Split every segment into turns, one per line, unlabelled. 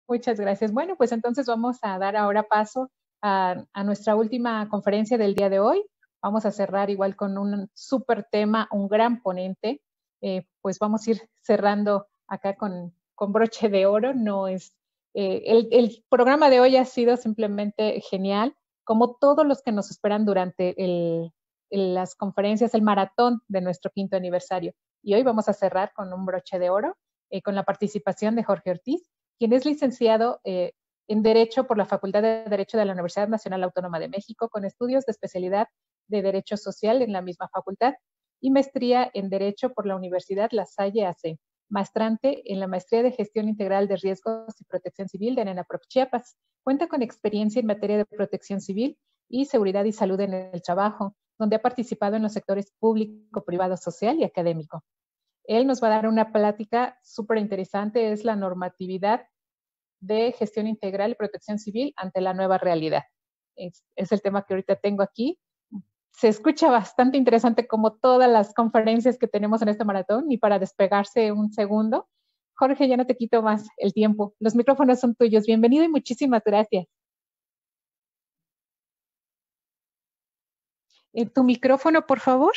Muchas gracias. Bueno, pues entonces vamos a dar ahora paso a nuestra última conferencia del día de hoy. Vamos a cerrar igual con un súper tema, un gran ponente. Pues vamos a ir cerrando acá con broche de oro. No es, el programa de hoy ha sido simplemente genial, como todos los que nos esperan durante las conferencias, el maratón de nuestro 5º aniversario. Y hoy vamos a cerrar con un broche de oro, con la participación de Jorge Ortiz, quien es licenciado en Derecho por la Facultad de Derecho de la Universidad Nacional Autónoma de México, con estudios de especialidad de Derecho Social en la misma facultad y maestría en Derecho por la Universidad La Salle AC, maestrante en la Maestría de Gestión Integral de Riesgos y Protección Civil de ENENAPROC Chiapas. Cuenta con experiencia en materia de protección civil y seguridad y salud en el trabajo, donde ha participado en los sectores público, privado, social y académico. Él nos va a dar una plática súper interesante, es la normatividad de gestión integral y protección civil ante la nueva realidad. Es el tema que ahorita tengo aquí. Se escucha bastante interesante como todas las conferencias que tenemos en este maratón, y para despegarse un segundo, Jorge, ya no te quito más el tiempo. Los micrófonos son tuyos. Bienvenido y muchísimas gracias. ¿Tu micrófono, por favor?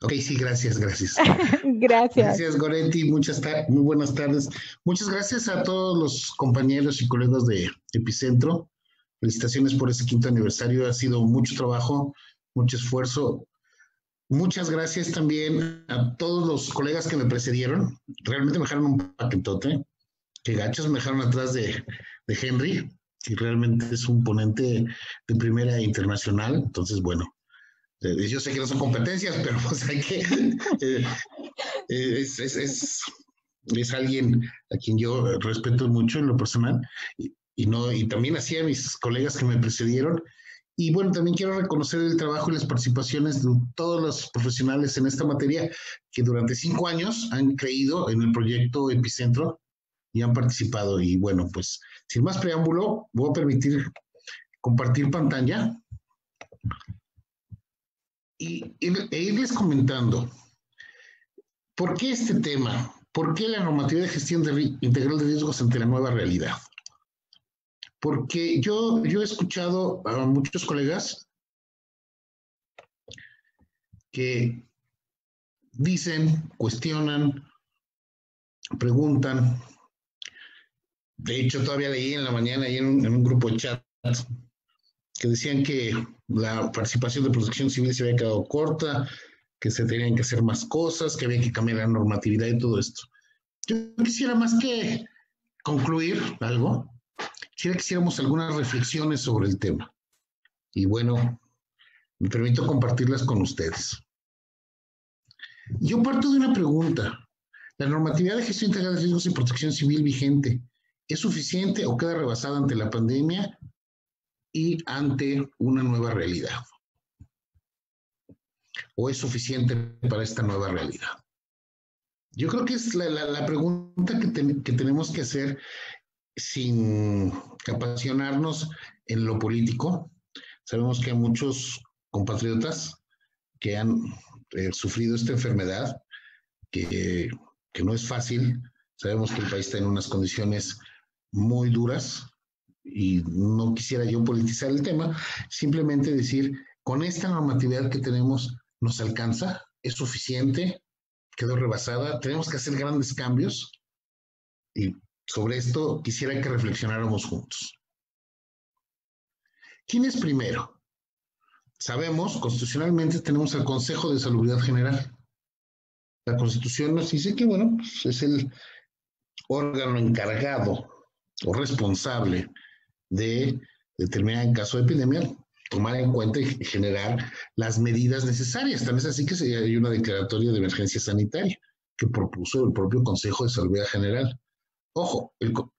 Ok, sí, gracias.
Gracias.
Gracias, Goretti. Muy buenas tardes. Muchas gracias a todos los compañeros y colegas de Epicentro. Felicitaciones por ese 5º aniversario. Ha sido mucho trabajo, mucho esfuerzo. Muchas gracias también a todos los colegas que me precedieron. Realmente me dejaron un paquetote. Que gachos me dejaron atrás de Henry, que realmente es un ponente de primera internacional. Entonces, bueno, yo sé que no son competencias, pero pues hay que... es alguien a quien yo respeto mucho en lo personal y también así a mis colegas que me precedieron. Y bueno, también quiero reconocer el trabajo y las participaciones de todos los profesionales en esta materia que durante 5 años han creído en el proyecto Epicentro y han participado. Y bueno, pues sin más preámbulo, voy a permitir compartir pantalla e irles comentando por qué este tema, por qué la normativa de gestión integral de riesgos ante la nueva realidad. Porque yo he escuchado a muchos colegas que dicen, cuestionan, preguntan. De hecho, todavía leí en la mañana ahí en un grupo de chat que decían que la participación de protección civil se había quedado corta, que se tenían que hacer más cosas, que había que cambiar la normatividad y todo esto. Yo quisiera más que concluir algo, quisiera que hiciéramos algunas reflexiones sobre el tema. Y bueno, me permito compartirlas con ustedes. Yo parto de una pregunta. ¿La normatividad de gestión integral de riesgos y protección civil vigente es suficiente o queda rebasada ante la pandemia y ante una nueva realidad? ¿O es suficiente para esta nueva realidad? Yo creo que es la pregunta que tenemos que hacer sin apasionarnos en lo político. Sabemos que hay muchos compatriotas que han sufrido esta enfermedad, que no es fácil. Sabemos que el país está en unas condiciones muy duras y no quisiera yo politizar el tema, simplemente decir, con esta normatividad que tenemos, ¿nos alcanza? ¿Es suficiente? ¿Quedó rebasada? ¿Tenemos que hacer grandes cambios? Y sobre esto quisiera que reflexionáramos juntos. ¿Quién es primero? Sabemos, constitucionalmente tenemos el Consejo de Salubridad General. La Constitución nos dice que, bueno, pues es el órgano encargado o responsable de determinar en caso de epidemia, tomar en cuenta y generar las medidas necesarias. También es así que hay una declaratoria de emergencia sanitaria que propuso el propio Consejo de Salubridad General. Ojo,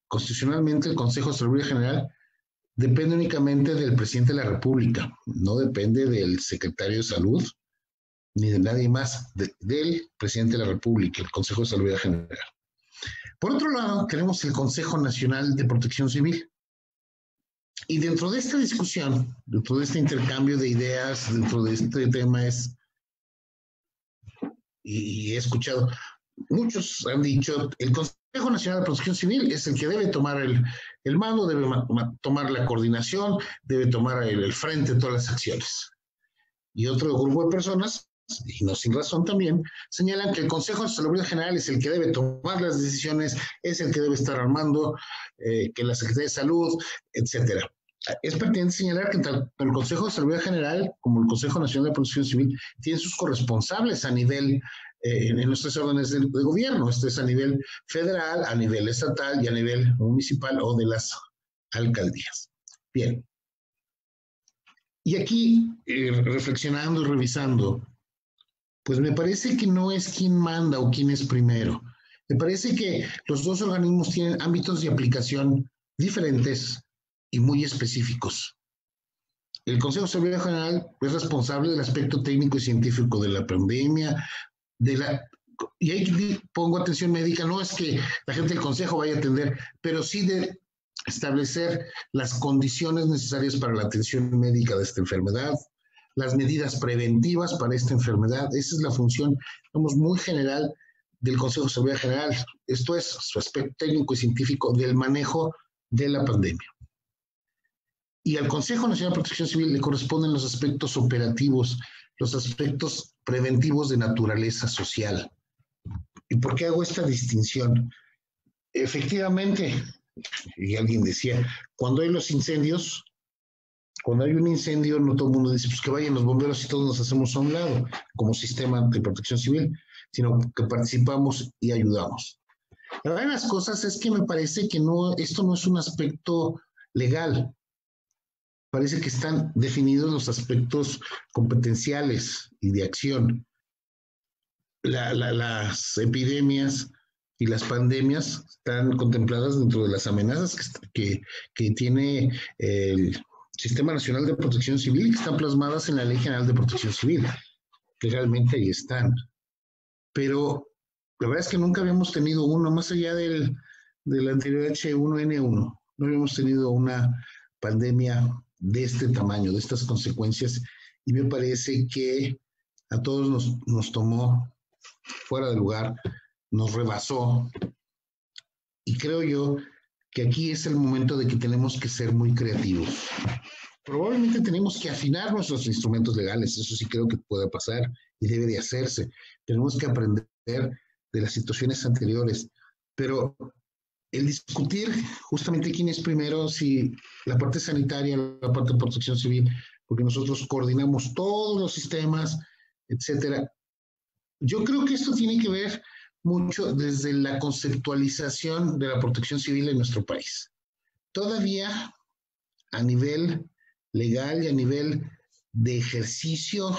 constitucionalmente el Consejo de Salubridad General depende únicamente del presidente de la República, no depende del secretario de Salud ni de nadie más, del presidente de la República, el Consejo de Salubridad General. Por otro lado, tenemos el Consejo Nacional de Protección Civil. Y dentro de esta discusión, dentro de este intercambio de ideas, dentro de este tema y he escuchado, muchos han dicho, el Consejo Consejo Nacional de Protección Civil es el que debe tomar el mando, debe tomar la coordinación, debe tomar el frente de todas las acciones. Y otro grupo de personas, y no sin razón también, señalan que el Consejo de Salubridad General es el que debe tomar las decisiones, es el que debe estar armando, que la Secretaría de Salud, etcétera. Es pertinente señalar que tanto el Consejo de Salubridad General como el Consejo Nacional de Protección Civil tienen sus corresponsables a nivel en nuestros órdenes de gobierno. Esto es a nivel federal, a nivel estatal y a nivel municipal o de las alcaldías. Bien. Y aquí, reflexionando y revisando, pues me parece que no es quién manda o quién es primero. Me parece que los dos organismos tienen ámbitos de aplicación diferentes y muy específicos. El Consejo de Salubridad General es responsable del aspecto técnico y científico de la pandemia, y ahí pongo atención médica, no es que la gente del Consejo vaya a atender, pero sí de establecer las condiciones necesarias para la atención médica de esta enfermedad, las medidas preventivas para esta enfermedad. Esa es la función, digamos, muy general del Consejo de Salubridad General. Esto es su aspecto técnico y científico del manejo de la pandemia. Y al Consejo Nacional de Protección Civil le corresponden los aspectos operativos, los aspectos preventivos de naturaleza social. ¿Y por qué hago esta distinción? Efectivamente, y alguien decía, cuando hay los incendios, cuando hay un incendio, no todo el mundo dice, pues que vayan los bomberos y todos nos hacemos a un lado, como sistema de protección civil, sino que participamos y ayudamos. La verdad de las cosas es que me parece que no, esto no es un aspecto legal. Parece que están definidos los aspectos competenciales y de acción. Las epidemias y las pandemias están contempladas dentro de las amenazas que tiene el Sistema Nacional de Protección Civil y que están plasmadas en la Ley General de Protección Civil, que realmente ahí están. Pero la verdad es que nunca habíamos tenido uno, más allá del anterior H1N1, no habíamos tenido una pandemia de este tamaño, de estas consecuencias, y me parece que a todos nos tomó fuera de lugar, nos rebasó, y creo yo que aquí es el momento de que tenemos que ser muy creativos. Probablemente tenemos que afinar nuestros instrumentos legales, eso sí creo que puede pasar y debe de hacerse. Tenemos que aprender de las situaciones anteriores, pero el discutir justamente quién es primero, si la parte sanitaria, la parte de protección civil, porque nosotros coordinamos todos los sistemas, etcétera. Yo creo que esto tiene que ver mucho desde la conceptualización de la protección civil en nuestro país. Todavía a nivel legal y a nivel de ejercicio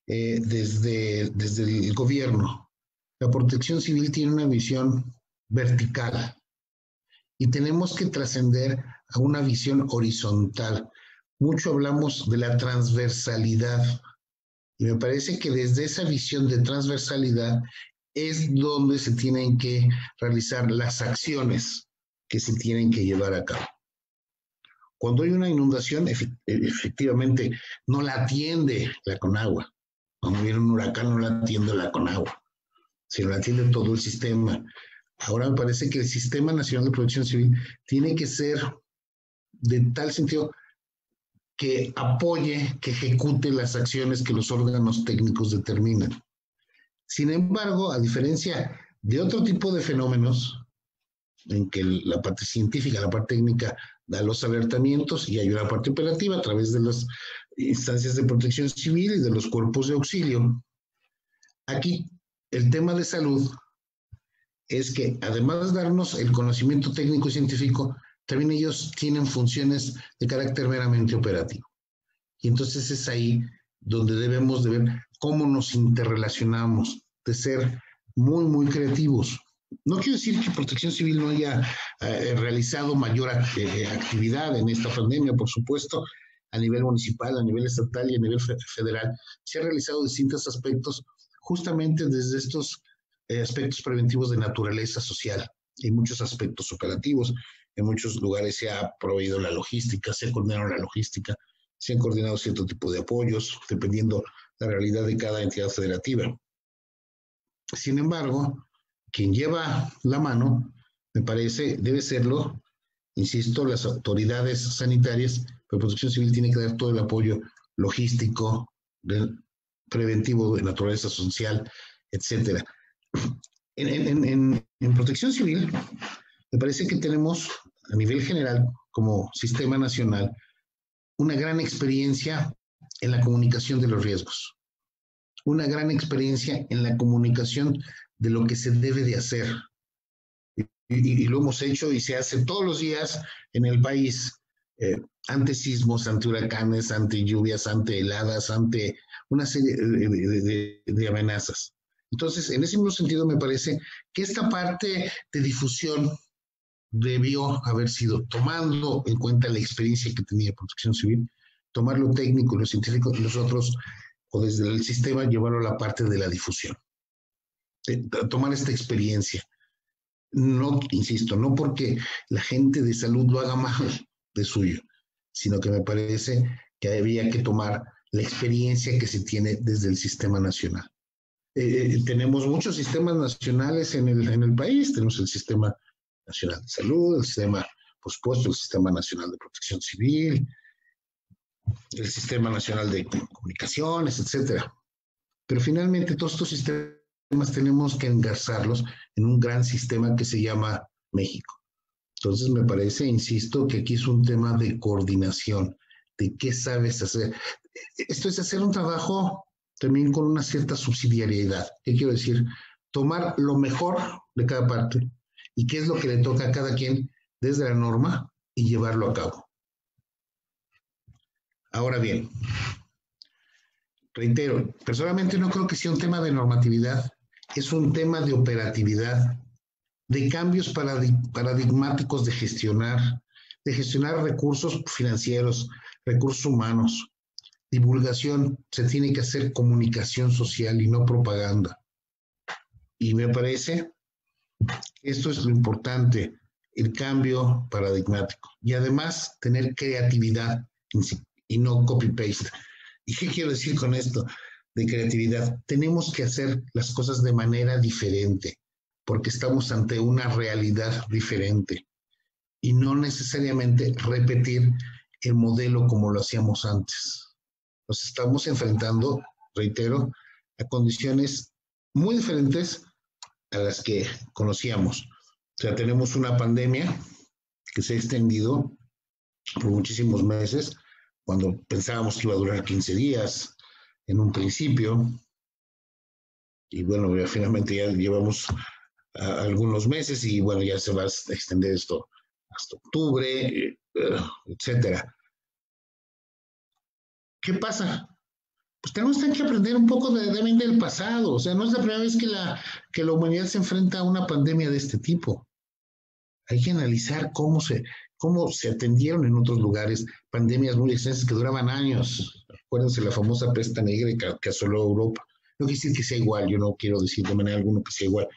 desde el gobierno, la protección civil tiene una visión vertical y tenemos que trascender a una visión horizontal. Mucho hablamos de la transversalidad y me parece que desde esa visión de transversalidad es donde se tienen que realizar las acciones que se tienen que llevar a cabo. Cuando hay una inundación, efectivamente no la atiende la Conagua. Cuando viene un huracán no la atiende la Conagua, sino la atiende todo el sistema. Ahora me parece que el Sistema Nacional de Protección Civil tiene que ser de tal sentido que apoye, que ejecute las acciones que los órganos técnicos determinan. Sin embargo, a diferencia de otro tipo de fenómenos, en que la parte científica, la parte técnica da los alertamientos y hay una parte operativa a través de las instancias de protección civil y de los cuerpos de auxilio. Aquí, el tema de salud es que además de darnos el conocimiento técnico y científico, también ellos tienen funciones de carácter meramente operativo. Y entonces es ahí donde debemos de ver cómo nos interrelacionamos, de ser muy, muy creativos. No quiero decir que Protección Civil no haya realizado mayor actividad en esta pandemia, por supuesto, a nivel municipal, a nivel estatal y a nivel federal. Se han realizado distintos aspectos, justamente desde estos aspectos preventivos de naturaleza social y muchos aspectos operativos. En muchos lugares se ha proveído la logística, se ha coordinado la logística, se han coordinado cierto tipo de apoyos, dependiendo la realidad de cada entidad federativa. Sin embargo, quien lleva la mano, me parece, debe serlo, insisto, las autoridades sanitarias, pero Protección Civil tiene que dar todo el apoyo logístico, preventivo, de naturaleza social, etcétera. En Protección Civil, me parece que tenemos, a nivel general, como sistema nacional, una gran experiencia en la comunicación de los riesgos, una gran experiencia en la comunicación de lo que se debe de hacer. Y lo hemos hecho y se hace todos los días en el país, ante sismos, ante huracanes, ante lluvias, ante heladas, ante una serie de amenazas. Entonces, en ese mismo sentido, me parece que esta parte de difusión debió haber sido, tomando en cuenta la experiencia que tenía Protección Civil, tomar lo técnico, lo científico y nosotros, o desde el sistema, llevarlo a la parte de la difusión. Tomar esta experiencia. No, insisto, no porque la gente de salud lo haga mal de suyo, sino que me parece que había que tomar la experiencia que se tiene desde el sistema nacional. Tenemos muchos sistemas nacionales en el país, tenemos el Sistema Nacional de Salud, el sistema, por supuesto, el Sistema Nacional de Protección Civil, el Sistema Nacional de Comunicaciones, etcétera. Pero finalmente todos estos sistemas tenemos que engarzarlos en un gran sistema que se llama México. Entonces me parece, insisto, que aquí es un tema de coordinación, de qué sabes hacer. Esto es hacer un trabajo también con una cierta subsidiariedad. ¿Qué quiero decir? Tomar lo mejor de cada parte y qué es lo que le toca a cada quien desde la norma y llevarlo a cabo. Ahora bien, reitero, personalmente no creo que sea un tema de normatividad, es un tema de operatividad, de cambios paradigmáticos de gestionar recursos financieros, recursos humanos, divulgación, se tiene que hacer comunicación social y no propaganda. Y me parece que esto es lo importante, el cambio paradigmático. Y además tener creatividad y no copy-paste. ¿Y qué quiero decir con esto de creatividad? Tenemos que hacer las cosas de manera diferente, porque estamos ante una realidad diferente y no necesariamente repetir el modelo como lo hacíamos antes. Nos estamos enfrentando, reitero, a condiciones muy diferentes a las que conocíamos. O sea, tenemos una pandemia que se ha extendido por muchísimos meses, cuando pensábamos que iba a durar 15 días en un principio, y bueno, ya finalmente ya llevamos algunos meses y bueno, ya se va a extender esto hasta octubre, etcétera. ¿Qué pasa? Pues tenemos que aprender un poco del pasado. O sea, no es la primera vez que la humanidad se enfrenta a una pandemia de este tipo. Hay que analizar cómo se atendieron en otros lugares pandemias muy extensas que duraban años. Acuérdense la famosa peste negra que asoló Europa. No quiere decir que sea igual, yo no quiero decir de manera alguna que sea igual.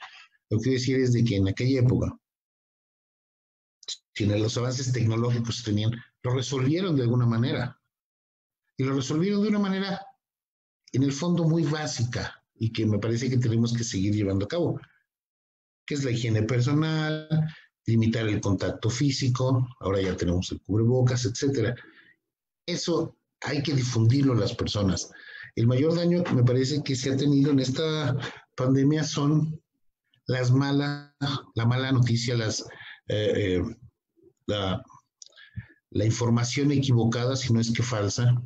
Lo que quiero decir es de que en aquella época, si los avances tecnológicos se tenían, lo resolvieron de alguna manera. Y lo resolvieron de una manera, en el fondo, muy básica y que me parece que tenemos que seguir llevando a cabo, que es la higiene personal, limitar el contacto físico, ahora ya tenemos el cubrebocas, etcétera. Eso hay que difundirlo a las personas. El mayor daño me parece que se ha tenido en esta pandemia son la mala noticia, la información equivocada, si no es que falsa.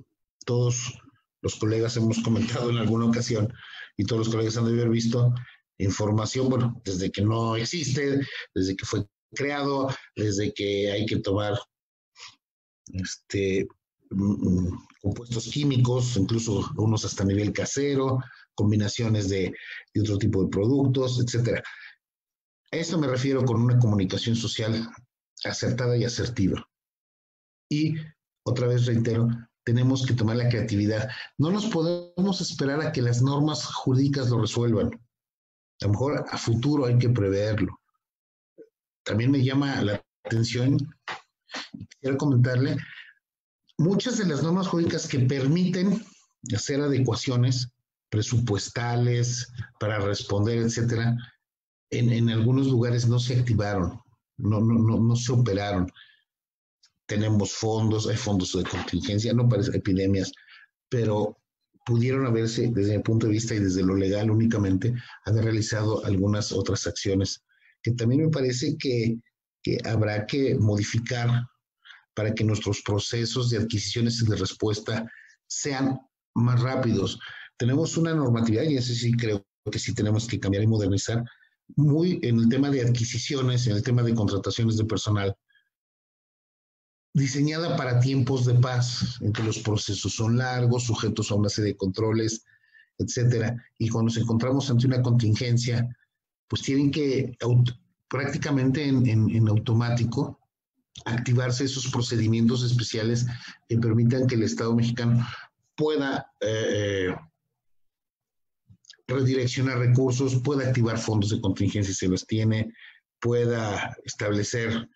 Todos los colegas hemos comentado en alguna ocasión y todos los colegas han de haber visto información, bueno, desde que no existe, desde que fue creado, desde que hay que tomar compuestos químicos, incluso unos hasta a nivel casero, combinaciones de otro tipo de productos, etcétera. A esto me refiero con una comunicación social acertada y asertiva. Y otra vez reitero, tenemos que tomar la creatividad. No nos podemos esperar a que las normas jurídicas lo resuelvan. A lo mejor a futuro hay que preverlo. También me llama la atención, quiero comentarle, muchas de las normas jurídicas que permiten hacer adecuaciones presupuestales para responder, etcétera, en algunos lugares no se activaron, no se operaron. Tenemos fondos, hay fondos de contingencia, no para epidemias, pero pudieron haberse, desde mi punto de vista y desde lo legal únicamente, haber realizado algunas otras acciones que también me parece que habrá que modificar para que nuestros procesos de adquisiciones y de respuesta sean más rápidos. Tenemos una normatividad, y eso sí creo que sí tenemos que cambiar y modernizar, muy en el tema de adquisiciones, en el tema de contrataciones de personal, diseñada para tiempos de paz, en que los procesos son largos, sujetos a una serie de controles, etcétera. Y cuando nos encontramos ante una contingencia, pues tienen que prácticamente en automático activarse esos procedimientos especiales que permitan que el Estado mexicano pueda redireccionar recursos, pueda activar fondos de contingencia si los tiene, pueda establecer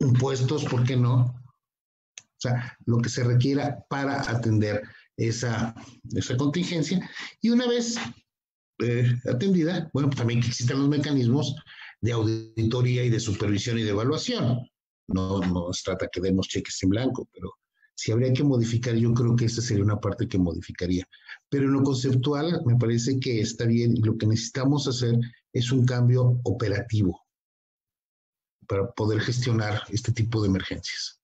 impuestos, ¿por qué no? O sea, lo que se requiera para atender esa contingencia. Y una vez atendida, bueno, pues también que existan los mecanismos de auditoría y de supervisión y de evaluación. No se trata que demos cheques en blanco, pero si habría que modificar, yo creo que esa sería una parte que modificaría. Pero en lo conceptual me parece que está bien, y lo que necesitamos hacer es un cambio operativo para poder gestionar este tipo de emergencias.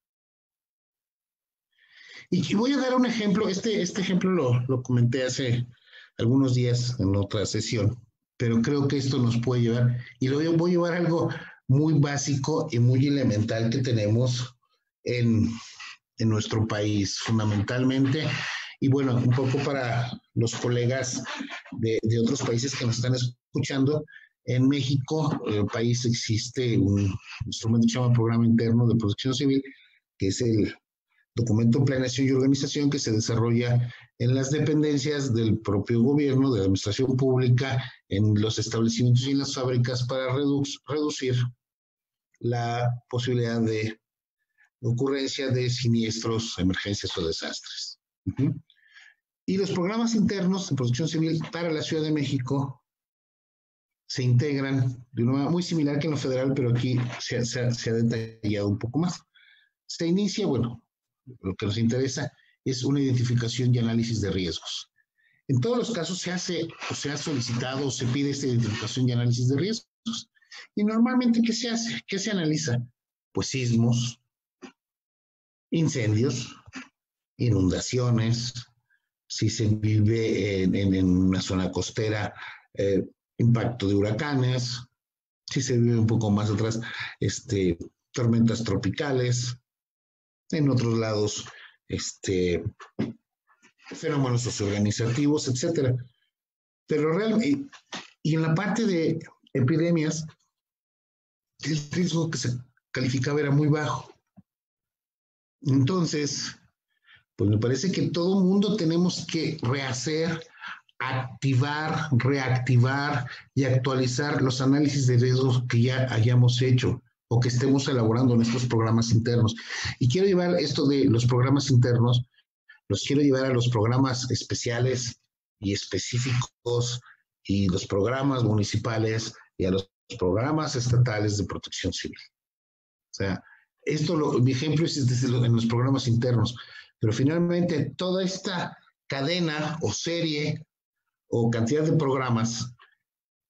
Y voy a dar un ejemplo, este ejemplo lo comenté hace algunos días en otra sesión, pero creo que esto nos puede llevar, y lo voy a llevar a algo muy básico y muy elemental que tenemos en nuestro país, fundamentalmente, y bueno, un poco para los colegas de otros países que nos están escuchando. En México, el país, existe un instrumento que se llama Programa Interno de Protección Civil, que es el documento de planeación y organización que se desarrolla en las dependencias del propio gobierno, de la administración pública, en los establecimientos y en las fábricas para reducir la posibilidad de ocurrencia de siniestros, emergencias o desastres. Y los programas internos de protección civil para la Ciudad de México se integran de una manera muy similar que en lo federal, pero aquí se ha detallado un poco más. Se inicia, bueno, lo que nos interesa es una identificación y análisis de riesgos. En todos los casos se hace, o se ha solicitado, o se pide esta identificación y análisis de riesgos. Y normalmente, ¿qué se hace? ¿Qué se analiza? Pues sismos, incendios, inundaciones, si se vive en una zona costera, impacto de huracanes, si se vive un poco más atrás, tormentas tropicales, en otros lados, fenómenos socioorganizativos, etcétera. Pero realmente, y en la parte de epidemias, el riesgo que se calificaba era muy bajo. Entonces, pues me parece que todo mundo tenemos que rehacer, activar, reactivar y actualizar los análisis de riesgos que ya hayamos hecho o que estemos elaborando en estos programas internos. Y quiero llevar esto de los programas internos, los quiero llevar a los programas especiales y específicos y los programas municipales y a los programas estatales de protección civil. O sea, mi ejemplo es en los programas internos, pero finalmente toda esta cadena o serie o cantidad de programas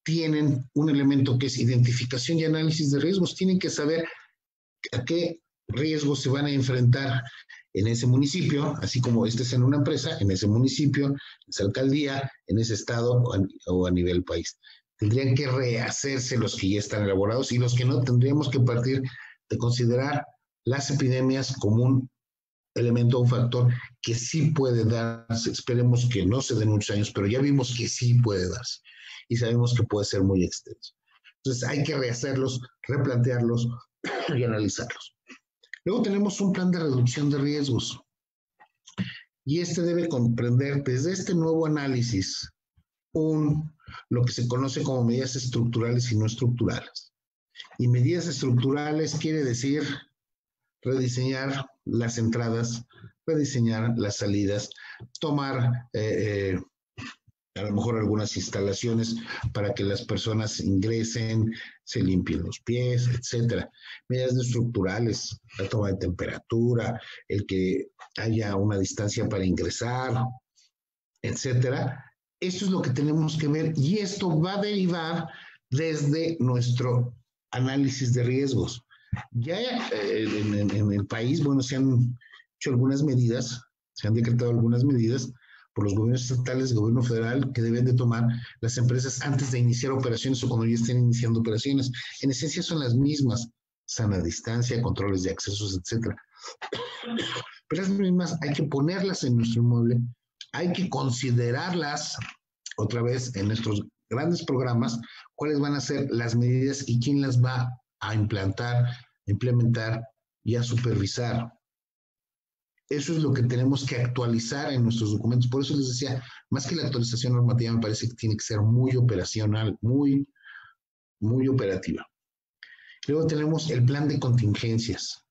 tienen un elemento que es identificación y análisis de riesgos. Tienen que saber a qué riesgos se van a enfrentar en ese municipio, así como estés en una empresa, en ese municipio, en esa alcaldía, en ese estado o a nivel país. Tendrían que rehacerse los que ya están elaborados, y los que no, tendríamos que partir de considerar las epidemias como un elemento, un factor que sí puede darse. Esperemos que no se den muchos años, pero ya vimos que sí puede darse y sabemos que puede ser muy extenso. Entonces hay que rehacerlos, replantearlos y analizarlos. Luego tenemos un plan de reducción de riesgos, y debe comprender desde este nuevo análisis lo que se conoce como medidas estructurales y no estructurales. Y medidas estructurales quiere decir rediseñar las entradas, rediseñar las salidas, tomar a lo mejor algunas instalaciones para que las personas ingresen, se limpien los pies, etcétera. Medidas estructurales, la toma de temperatura, el que haya una distancia para ingresar, etcétera. Esto es lo que tenemos que ver y esto va a derivar desde nuestro análisis de riesgos. Ya en el país, bueno, se han hecho algunas medidas, se han decretado algunas medidas por los gobiernos estatales, el gobierno federal, que deben de tomar las empresas antes de iniciar operaciones o cuando ya estén iniciando operaciones. En esencia son las mismas, sana distancia, controles de accesos, etcétera. Pero las mismas hay que ponerlas en nuestro inmueble, hay que considerarlas otra vez en nuestros grandes programas, cuáles van a ser las medidas y quién las va a implementar y a supervisar. Eso es lo que tenemos que actualizar en nuestros documentos. Por eso les decía, más que la actualización normativa, me parece que tiene que ser muy operacional, muy operativa. Luego tenemos el plan de contingencias.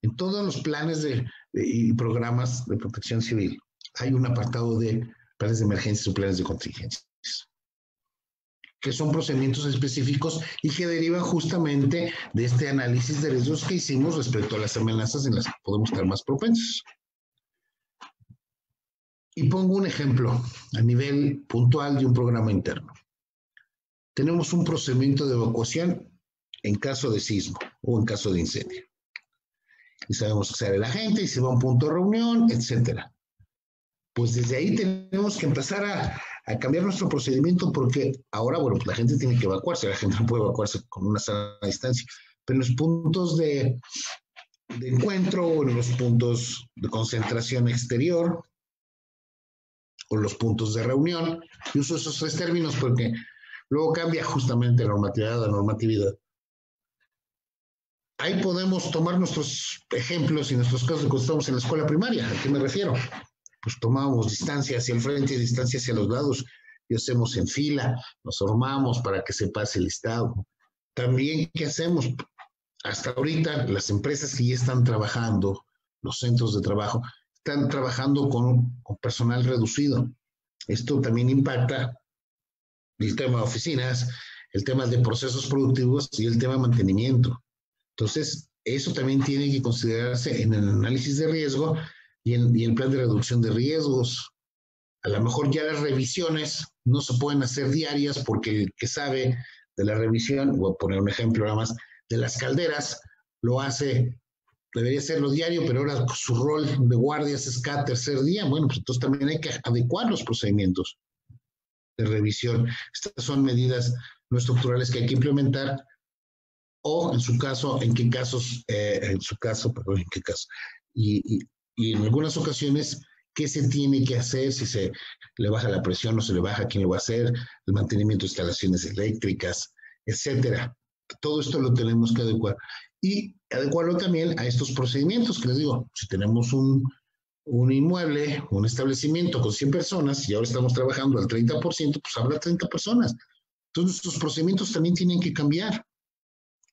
En todos los planes y programas de protección civil hay un apartado de planes de emergencias o planes de contingencias, que son procedimientos específicos y que derivan justamente de este análisis de riesgos que hicimos respecto a las amenazas en las que podemos estar más propensos. Y pongo un ejemplo a nivel puntual de un programa interno. Tenemos un procedimiento de evacuación en caso de sismo o en caso de incendio. Y sabemos que sale la gente y se va a un punto de reunión, etcétera. Pues desde ahí tenemos que empezar a cambiar nuestro procedimiento porque ahora, bueno, pues la gente tiene que evacuarse, la gente no puede evacuarse con una sana distancia, pero en los puntos de encuentro o en los puntos de concentración exterior o los puntos de reunión, y uso esos tres términos porque luego cambia justamente la normatividad. Ahí podemos tomar nuestros ejemplos y nuestros casos de cuando estamos en la escuela primaria. ¿A qué me refiero? Pues tomábamos distancia hacia el frente y distancia hacia los lados y hacemos en fila, nos formamos para que se pase el listado. También, ¿qué hacemos? Hasta ahorita, las empresas que ya están trabajando, los centros de trabajo, están trabajando con personal reducido. Esto también impacta el tema de oficinas, el tema de procesos productivos y el tema de mantenimiento. Entonces, eso también tiene que considerarse en el análisis de riesgo y el plan de reducción de riesgos. A lo mejor ya las revisiones no se pueden hacer diarias porque el que sabe de la revisión, voy a poner un ejemplo nada más, de las calderas, lo hace, debería hacerlo diario, pero ahora su rol de guardias es cada tercer día. Bueno, pues entonces también hay que adecuar los procedimientos de revisión. Estas son medidas no estructurales que hay que implementar. O en su caso, en qué casos, y en algunas ocasiones, ¿qué se tiene que hacer? Si se le baja la presión o se le baja, ¿quién lo va a hacer? El mantenimiento de instalaciones eléctricas, etcétera. Todo esto lo tenemos que adecuar. Y adecuarlo también a estos procedimientos que les digo. Si tenemos un inmueble, un establecimiento con 100 personas y ahora estamos trabajando al 30%, pues habrá 30 personas. Entonces, nuestros procedimientos también tienen que cambiar.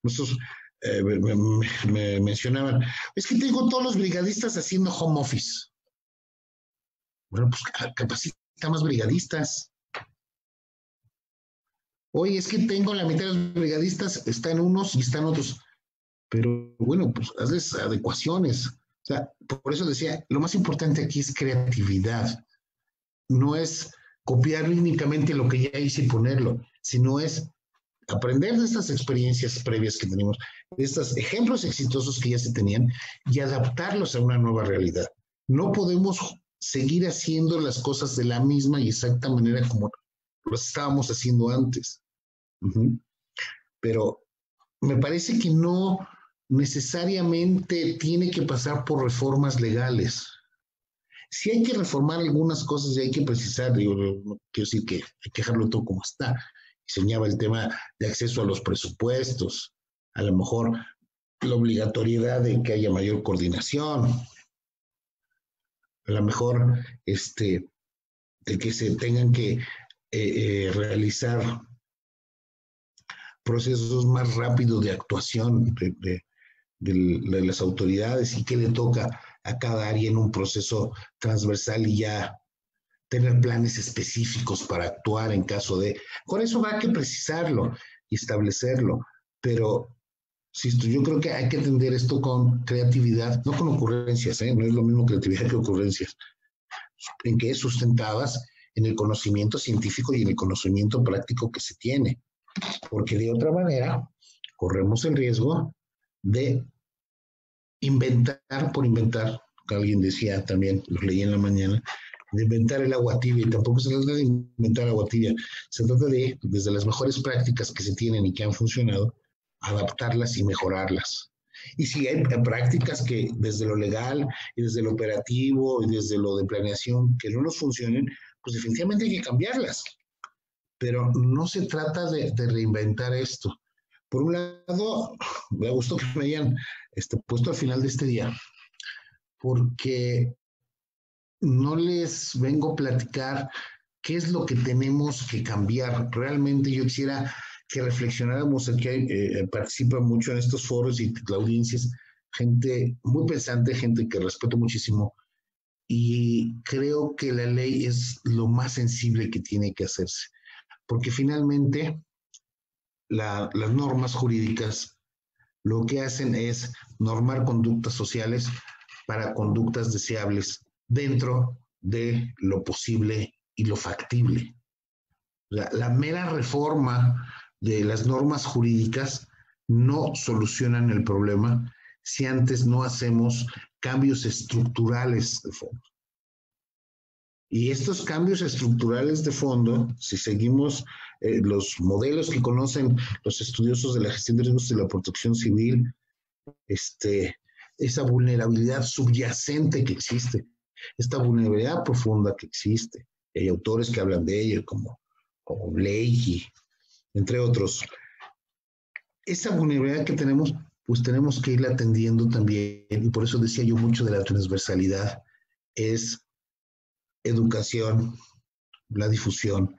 Nuestros me mencionaban, es que tengo todos los brigadistas haciendo home office. Bueno, pues capacita más brigadistas. Oye, es que tengo la mitad de los brigadistas, están unos y están otros. Pero bueno, pues hazles adecuaciones. O sea, por eso decía, lo más importante aquí es creatividad. No es copiar únicamente lo que ya hice y ponerlo, sino es aprender de estas experiencias previas que tenemos, de estos ejemplos exitosos que ya se tenían y adaptarlos a una nueva realidad. No podemos seguir haciendo las cosas de la misma y exacta manera como lo estábamos haciendo antes. Pero me parece que no necesariamente tiene que pasar por reformas legales. Sí hay que reformar algunas cosas y hay que precisar, digo, no quiero decir que hay que dejarlo todo como está. Enseñaba el tema de acceso a los presupuestos, a lo mejor la obligatoriedad de que haya mayor coordinación, a lo mejor de que se tengan que realizar procesos más rápidos de actuación de las autoridades y que le toca a cada área en un proceso transversal y ya tener planes específicos para actuar en caso de... Con eso habrá que precisarlo y establecerlo, pero insisto, yo creo que hay que atender esto con creatividad, no con ocurrencias, no es lo mismo creatividad que ocurrencias, en que es sustentadas en el conocimiento científico y en el conocimiento práctico que se tiene, porque de otra manera corremos el riesgo de inventar por inventar, que alguien decía también, lo leí en la mañana, de inventar el agua tibia, y tampoco se trata de inventar agua tibia, se trata de, desde las mejores prácticas que se tienen y que han funcionado, adaptarlas y mejorarlas. Y si hay prácticas que desde lo legal y desde lo operativo y desde lo de planeación que no nos funcionen, pues definitivamente hay que cambiarlas. Pero no se trata de reinventar esto. Por un lado, me gustó que me hayan puesto al final de este día, porque no les vengo a platicar qué es lo que tenemos que cambiar. Realmente yo quisiera que reflexionáramos. Aquí participa mucho en estos foros y la audiencia es gente muy pensante, gente que respeto muchísimo, y creo que la ley es lo más sensible que tiene que hacerse, porque finalmente las normas jurídicas lo que hacen es normar conductas sociales para conductas deseables dentro de lo posible y lo factible. La mera reforma de las normas jurídicas no solucionan el problema si antes no hacemos cambios estructurales de fondo. Y estos cambios estructurales de fondo, si seguimos los modelos que conocen los estudiosos de la gestión de riesgos y la protección civil, esa vulnerabilidad subyacente que existe, esta vulnerabilidad profunda que existe, hay autores que hablan de ella como Leahy, entre otros. Esa vulnerabilidad que tenemos, pues tenemos que irla atendiendo también, y por eso decía yo mucho de la transversalidad, es educación, la difusión,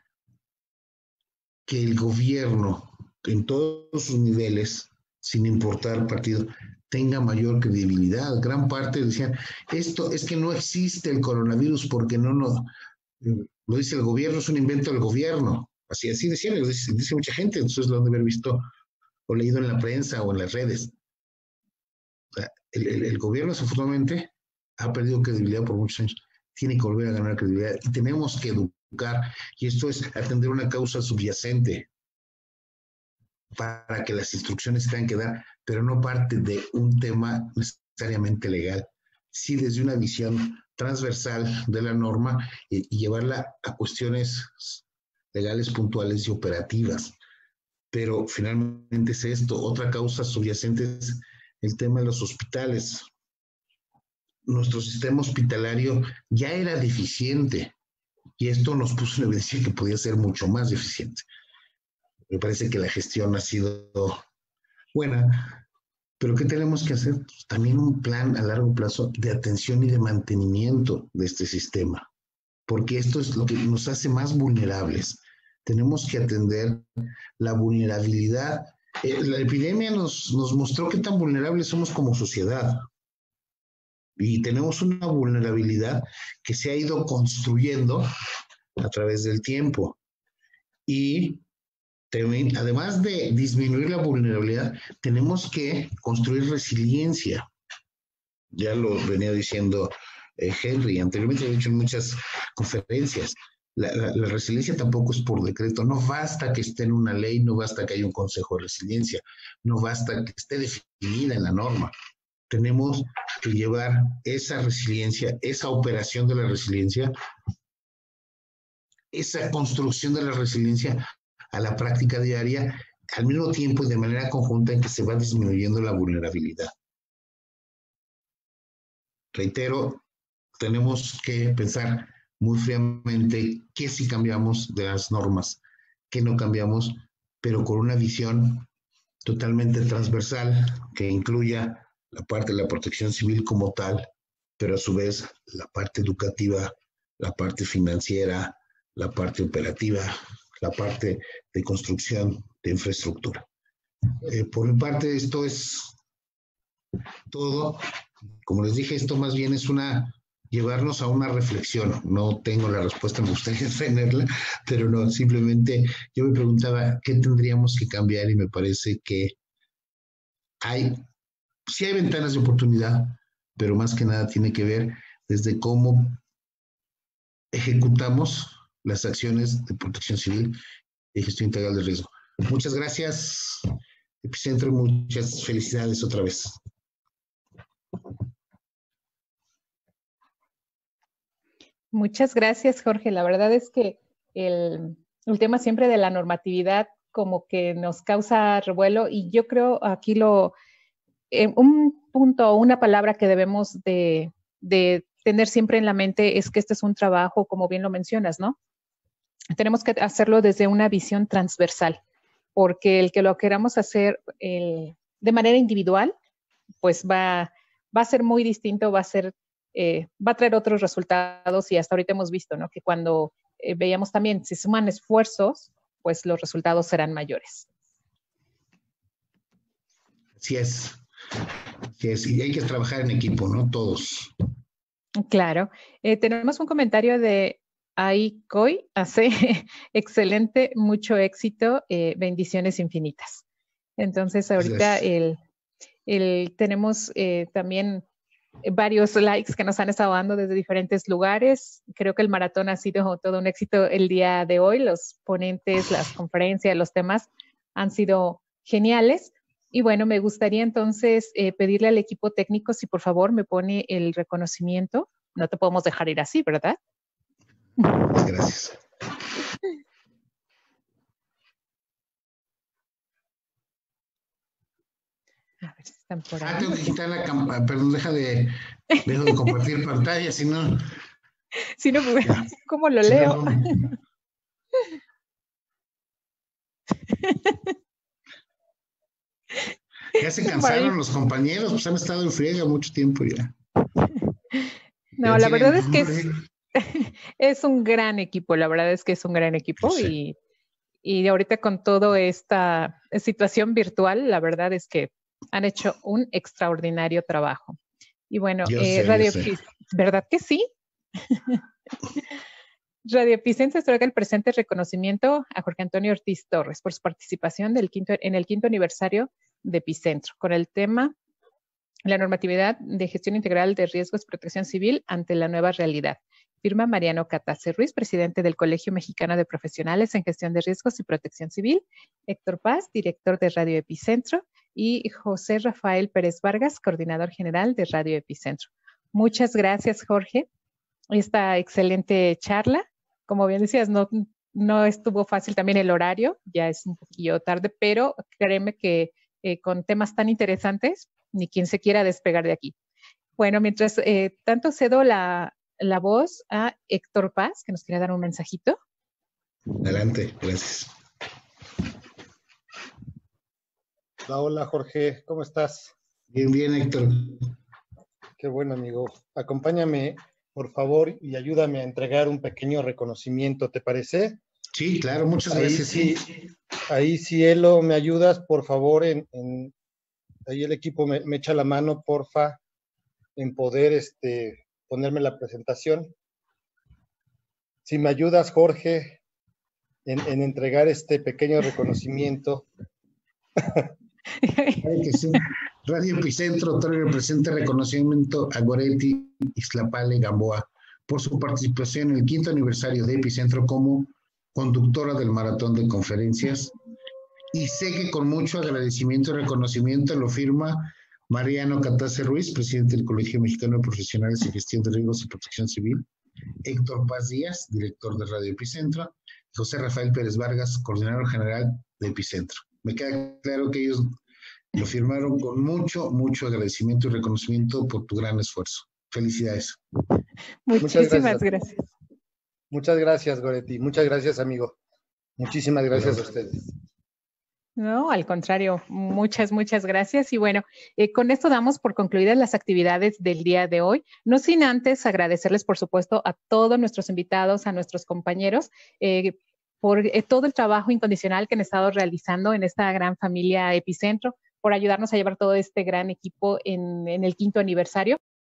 que el gobierno en todos sus niveles, sin importar partido, tenga mayor credibilidad. Gran parte decían, esto es que no existe el coronavirus porque no lo dice el gobierno, es un invento del gobierno. Así decían, dice mucha gente, entonces lo han de haber visto o leído en la prensa o en las redes. O sea, el gobierno desafortunadamente ha perdido credibilidad por muchos años. Tiene que volver a ganar credibilidad y tenemos que educar, y esto es atender una causa subyacente para que las instrucciones tengan que dar, pero no parte de un tema necesariamente legal, sí desde una visión transversal de la norma y llevarla a cuestiones legales puntuales y operativas. Pero finalmente es esto. Otra causa subyacente es el tema de los hospitales. Nuestro sistema hospitalario ya era deficiente y esto nos puso en evidencia que podía ser mucho más deficiente. Me parece que la gestión ha sido buena, pero ¿qué tenemos que hacer? Pues también un plan a largo plazo de atención y de mantenimiento de este sistema, porque esto es lo que nos hace más vulnerables. Tenemos que atender la vulnerabilidad. La epidemia nos mostró qué tan vulnerables somos como sociedad. Y tenemos una vulnerabilidad que se ha ido construyendo a través del tiempo. Y además de disminuir la vulnerabilidad, tenemos que construir resiliencia. Ya lo venía diciendo Henry, anteriormente lo he dicho en muchas conferencias. La resiliencia tampoco es por decreto. No basta que esté en una ley, no basta que haya un consejo de resiliencia, no basta que esté definida en la norma. Tenemos que llevar esa resiliencia, esa operación de la resiliencia, esa construcción de la resiliencia a la práctica diaria, al mismo tiempo y de manera conjunta en que se va disminuyendo la vulnerabilidad. Reitero, tenemos que pensar muy fríamente qué sí cambiamos de las normas, qué no cambiamos, pero con una visión totalmente transversal que incluya la parte de la protección civil como tal, pero a su vez la parte educativa, la parte financiera, la parte operativa, la parte de construcción de infraestructura. Por mi parte, esto es todo. Como les dije, esto más bien es una llevarnos a una reflexión. No tengo la respuesta, me gustaría tenerla, pero no, simplemente yo me preguntaba qué tendríamos que cambiar y me parece que sí hay ventanas de oportunidad, pero más que nada tiene que ver desde cómo ejecutamos las acciones de protección civil y gestión integral de riesgo. Muchas gracias, Epicentro, muchas felicidades otra vez.
Muchas gracias, Jorge. La verdad es que el tema siempre de la normatividad como que nos causa revuelo y yo creo aquí un punto o una palabra que debemos de tener siempre en la mente es que este es un trabajo, como bien lo mencionas, ¿no? Tenemos que hacerlo desde una visión transversal, porque el que lo queramos hacer de manera individual, pues va a ser muy distinto, va a traer otros resultados y hasta ahorita hemos visto, ¿no? Que cuando veíamos también, si suman esfuerzos, pues los resultados serán mayores.
Así es. Y hay que trabajar en equipo, ¿no? Todos.
Claro. Tenemos un comentario de Aikoi, hace excelente, mucho éxito, bendiciones infinitas. Entonces, ahorita tenemos también varios likes que nos han estado dando desde diferentes lugares. Creo que el maratón ha sido todo un éxito el día de hoy. Los ponentes, las conferencias, los temas han sido geniales. Y bueno, me gustaría entonces pedirle al equipo técnico si por favor me pone el reconocimiento. No te podemos dejar ir así, ¿verdad?
Gracias.
A ver si están por ahí.
Tengo que quitar la cámara, perdón, dejo de compartir pantalla, si no...
Si no, ¿cómo lo leo?
No. Ya se cansaron los compañeros, pues han estado en friega mucho tiempo ya.
No, la verdad es que es un gran equipo, la verdad es que es un gran equipo y ahorita con toda esta situación virtual, la verdad es que han hecho un extraordinario trabajo. Y bueno, Radio Epicentro, ¿verdad que sí? Radio Epicentro entrega el presente reconocimiento a Jorge Antonio Ortiz Torres por su participación en el quinto aniversario de Epicentro, con el tema la normatividad de gestión integral de riesgos y protección civil ante la nueva realidad. Firma Mariano Catase Ruiz, presidente del Colegio Mexicano de Profesionales en Gestión de Riesgos y Protección Civil, Héctor Paz, director de Radio Epicentro, y José Rafael Pérez Vargas, coordinador general de Radio Epicentro. Muchas gracias, Jorge. Esta excelente charla. Como bien decías, no estuvo fácil también el horario, ya es un poquillo tarde, pero créeme que con temas tan interesantes, ni quien se quiera despegar de aquí. Bueno, mientras tanto cedo la voz a Héctor Paz, que nos quiere dar un mensajito.
Adelante, gracias.
Hola, Jorge, ¿cómo estás?
Bien, Héctor.
Qué bueno, amigo. Acompáñame, por favor, y ayúdame a entregar un pequeño reconocimiento, ¿te parece?
Sí, claro, muchas gracias.
Ahí, Cielo, ¿me ayudas, por favor? Ahí el equipo me echa la mano, porfa, en poder ponerme la presentación. Si me ayudas, Jorge, en entregar este pequeño reconocimiento.
Claro que sí. Radio Epicentro otorga el presente reconocimiento a Goretti Ixtlapale Gamboa por su participación en el quinto aniversario de Epicentro como conductora del maratón de conferencias, y sé que con mucho agradecimiento y reconocimiento lo firma Mariano Catase Ruiz, presidente del Colegio Mexicano de Profesionales en Gestión de Riesgos y Protección Civil, Héctor Paz Díaz, director de Radio Epicentro, y José Rafael Pérez Vargas, coordinador general de Epicentro. Me queda claro que ellos lo firmaron con mucho agradecimiento y reconocimiento por tu gran esfuerzo. Felicidades.
Muchísimas gracias.
Muchas gracias, Goretti. Muchas gracias, amigo. Muchísimas gracias a ustedes.
No, al contrario, muchas gracias. Y bueno, con esto damos por concluidas las actividades del día de hoy. No sin antes agradecerles, por supuesto, a todos nuestros invitados, a nuestros compañeros, por todo el trabajo incondicional que han estado realizando en esta gran familia Epicentro, por ayudarnos a llevar todo este gran equipo en el quinto aniversario.